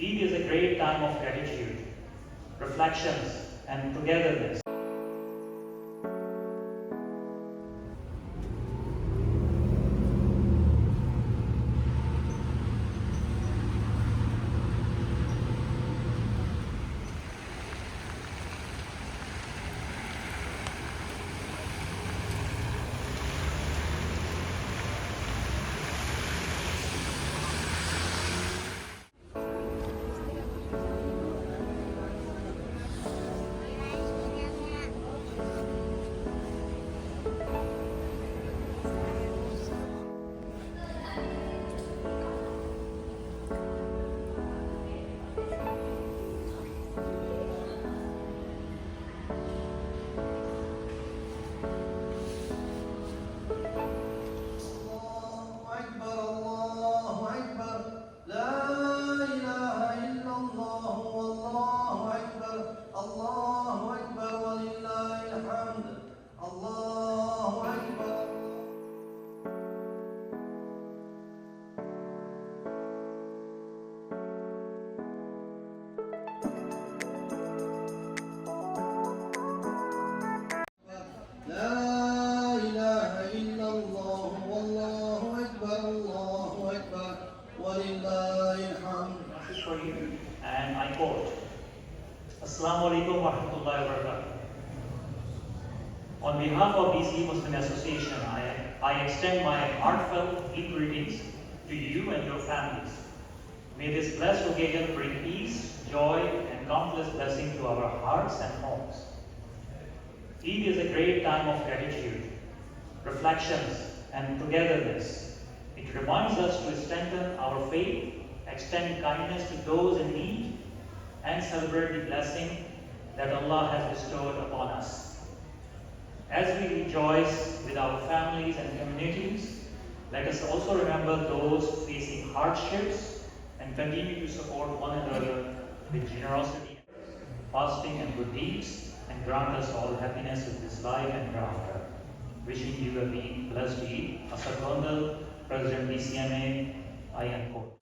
Eid is a great time of gratitude, reflections, and togetherness. For you, and I quote, Assalamu alaikum wa rahmatullahi wa barakatuh. On behalf of BC Muslim Association, I extend my heartfelt Eid greetings to you and your families. May this blessed occasion bring peace, joy, and countless blessings to our hearts and homes. Eid is a great time of gratitude, reflections, and togetherness. It reminds us to strengthen our faith, extend kindness to those in need, and celebrate the blessing that Allah has bestowed upon us. As we rejoice with our families and communities, let us also remember those facing hardships and continue to support one another with generosity, fasting, and good deeds, and grant us all happiness in this life and hereafter. Wishing you a blessed Eid. Asakondal, President BCMA, I am quote.